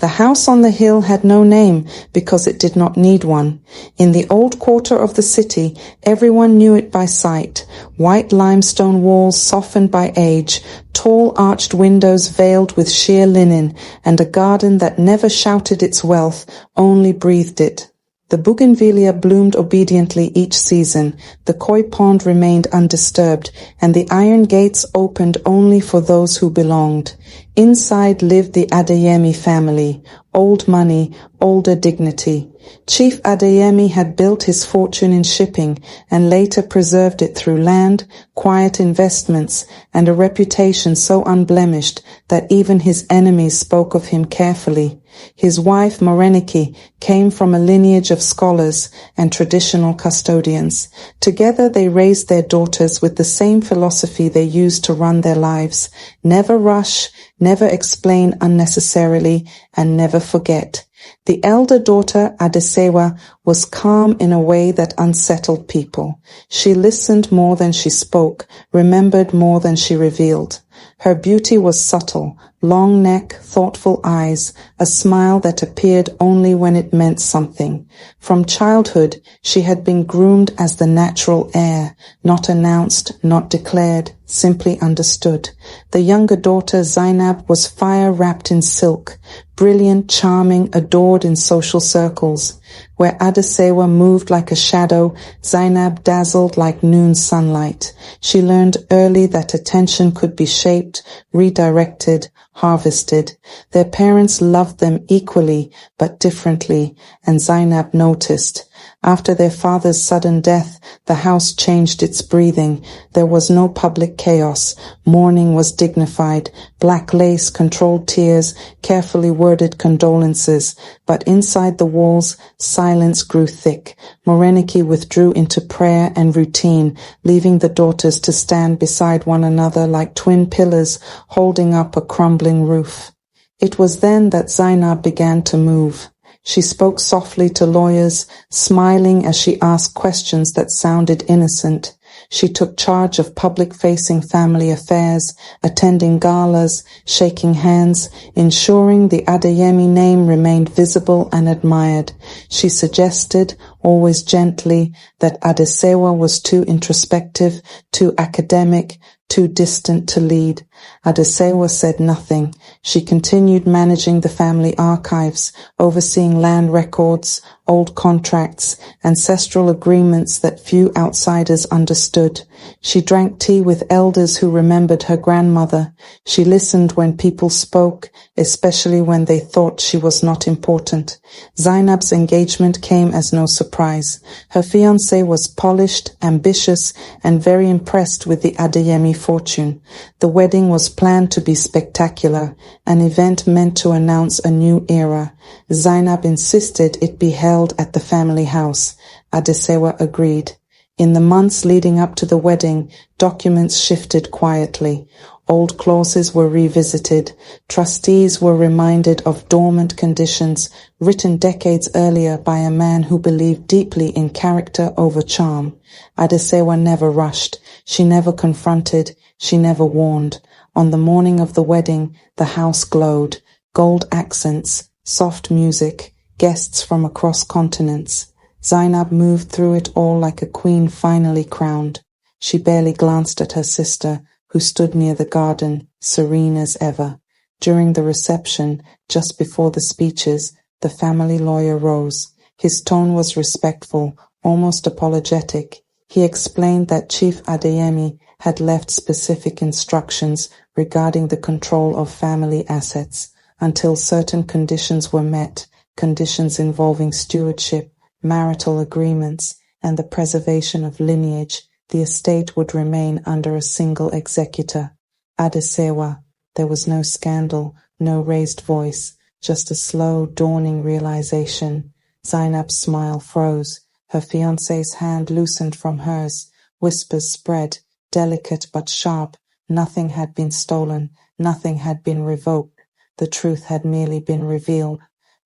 The house on the hill had no name because it did not need one. In the old quarter of the city, everyone knew it by sight. White limestone walls softened by age, tall arched windows veiled with sheer linen, and a garden that never shouted its wealth, only breathed it. The bougainvillea bloomed obediently each season, the koi pond remained undisturbed, and the iron gates opened only for those who belonged. Inside lived the Adeyemi family, old money, older dignity. Chief Adeyemi had built his fortune in shipping and later preserved it through land, quiet investments, and a reputation so unblemished that even his enemies spoke of him carefully. His wife, Morenike, came from a lineage of scholars and traditional custodians. Together they raised their daughters with the same philosophy they used to run their lives. Never rush, never explain unnecessarily, and never forget. The elder daughter, Adesewa, was calm in a way that unsettled people. She listened more than she spoke, remembered more than she revealed. Her beauty was subtle, long neck, thoughtful eyes, a smile that appeared only when it meant something. From childhood, she had been groomed as the natural heir, not announced, not declared, simply understood. The younger daughter, Zainab, was fire wrapped in silk, brilliant, charming, adored in social circles. Where Adesewa moved like a shadow, Zainab dazzled like noon sunlight. She learned early that attention could be shaped, redirected, harvested. Their parents loved them equally, but differently, and Zainab noticed. After their father's sudden death, the house changed its breathing. There was no public chaos. Mourning was dignified. Black lace controlled tears, carefully worded condolences. But inside the walls, silence grew thick. Morenike withdrew into prayer and routine, leaving the daughters to stand beside one another like twin pillars holding up a crumbling roof. It was then that Zainab began to move. She spoke softly to lawyers, smiling as she asked questions that sounded innocent. She took charge of public-facing family affairs, attending galas, shaking hands, ensuring the Adeyemi name remained visible and admired. She suggested, always gently, that Adesewa was too introspective, too academic, too distant to lead. Adesewa said nothing. She continued managing the family archives, overseeing land records, old contracts, ancestral agreements that few outsiders understood. She drank tea with elders who remembered her grandmother. She listened when people spoke, especially when they thought she was not important. Zainab's engagement came as no surprise. Her fiancé was polished, ambitious, and very impressed with the Adeyemi fortune. The wedding was planned to be spectacular, an event meant to announce a new era. Zainab insisted it be held at the family house. Adesewa agreed. In the months leading up to the wedding, documents shifted quietly. Old clauses were revisited. Trustees were reminded of dormant conditions written decades earlier by a man who believed deeply in character over charm. Adesewa never rushed. She never confronted. She never warned. On the morning of the wedding, the house glowed. Gold accents, soft music, guests from across continents. Zainab moved through it all like a queen finally crowned. She barely glanced at her sister, who stood near the garden, serene as ever. During the reception, just before the speeches, the family lawyer rose. His tone was respectful, almost apologetic. He explained that Chief Adeyemi had left specific instructions regarding the control of family assets until certain conditions were met, conditions involving stewardship, marital agreements, and the preservation of lineage. The estate would remain under a single executor, Adesewa. There was no scandal, no raised voice, just a slow, dawning realization. Zainab's smile froze. Her fiancé's hand loosened from hers. Whispers spread, delicate but sharp. Nothing had been stolen. Nothing had been revoked. The truth had merely been revealed.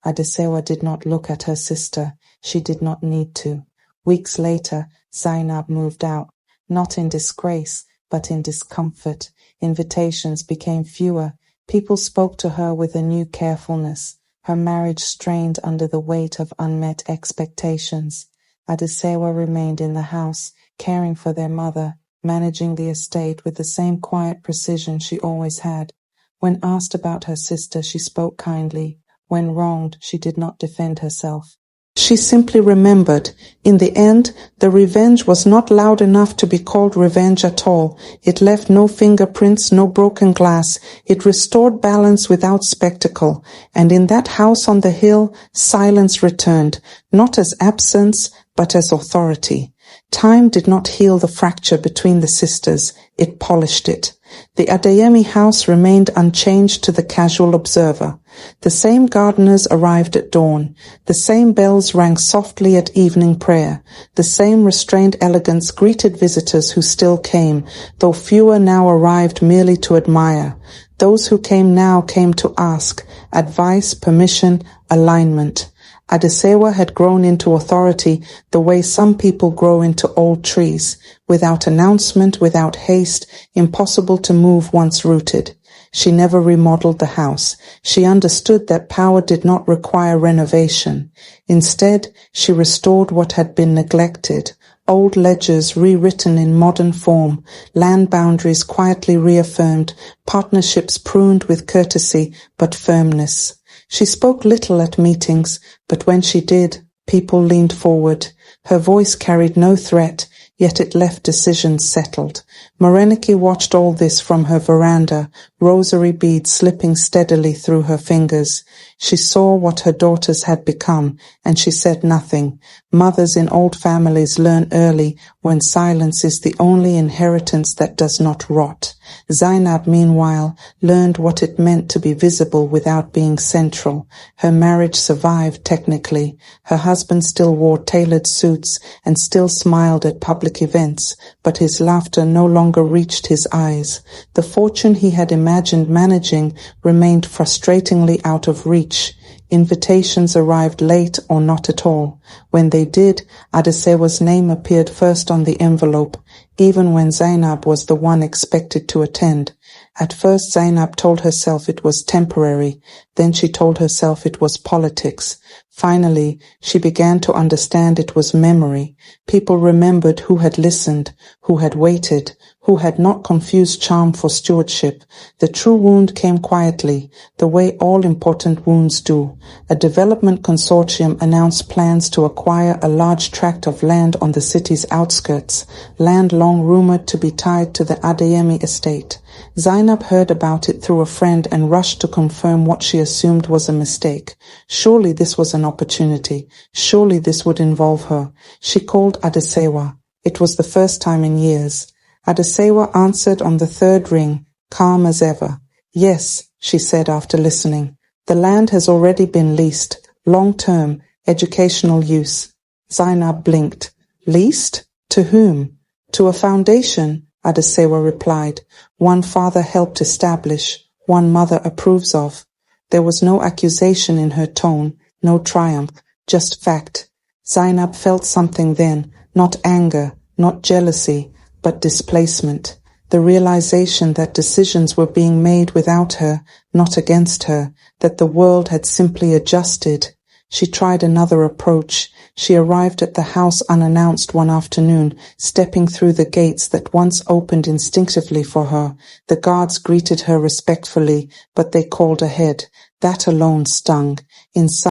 Adesewa did not look at her sister. She did not need to. Weeks later, Zainab moved out, not in disgrace, but in discomfort. Invitations became fewer. People spoke to her with a new carefulness. her marriage strained under the weight of unmet expectations. Adesewa remained in the house, caring for their mother, managing the estate with the same quiet precision she always had. When asked about her sister, she spoke kindly. When wronged, she did not defend herself. She simply remembered. In the end, the revenge was not loud enough to be called revenge at all. It left no fingerprints, no broken glass. It restored balance without spectacle. And in that house on the hill, silence returned, not as absence, but as authority. Time did not heal the fracture between the sisters. It polished it. The Adeyemi house remained unchanged to the casual observer. The same gardeners arrived at dawn. The same bells rang softly at evening prayer. The same restrained elegance greeted visitors who still came, though fewer now arrived merely to admire. Those who came now came to ask advice, permission, alignment. Adesewa had grown into authority the way some people grow into old trees, without announcement, without haste, impossible to move once rooted. She never remodeled the house. She understood that power did not require renovation. Instead, she restored what had been neglected. Old ledgers rewritten in modern form, land boundaries quietly reaffirmed, partnerships pruned with courtesy but firmness. She spoke little at meetings, but when she did, people leaned forward. Her voice carried no threat, yet it left decisions settled. Morenike watched all this from her veranda, rosary beads slipping steadily through her fingers. She saw what her daughters had become, and she said nothing. Mothers in old families learn early when silence is the only inheritance that does not rot. Zainab, meanwhile, learned what it meant to be visible without being central. Her marriage survived technically. Her husband still wore tailored suits and still smiled at public events, but his laughter no longer reached his eyes. The fortune he had imagined managing remained frustratingly out of reach. Invitations arrived late or not at all. When they did, Adesewa's name appeared first on the envelope, even when Zainab was the one expected to attend. At first Zainab told herself it was temporary, then she told herself it was politics. Finally, she began to understand it was memory. People remembered who had listened, who had waited, who had not confused charm for stewardship. The true wound came quietly, the way all important wounds do. A development consortium announced plans to acquire a large tract of land on the city's outskirts, land long rumored to be tied to the Adeyemi estate. Zainab heard about it through a friend and rushed to confirm what she assumed was a mistake. Surely this was an opportunity. Surely this would involve her. She called Adesewa. It was the first time in years. Adesewa answered on the third ring, calm as ever. Yes, she said after listening. The land has already been leased, long-term, educational use. Zainab blinked. Leased? To whom? To a foundation, Adesewa replied. One father helped establish, one mother approves of. There was no accusation in her tone, no triumph, just fact. Zainab felt something then, not anger, not jealousy, but displacement. The realization that decisions were being made without her, not against her, that the world had simply adjusted. She tried another approach. She arrived at the house unannounced one afternoon, stepping through the gates that once opened instinctively for her. The guards greeted her respectfully, but they called ahead. That alone stung. Inside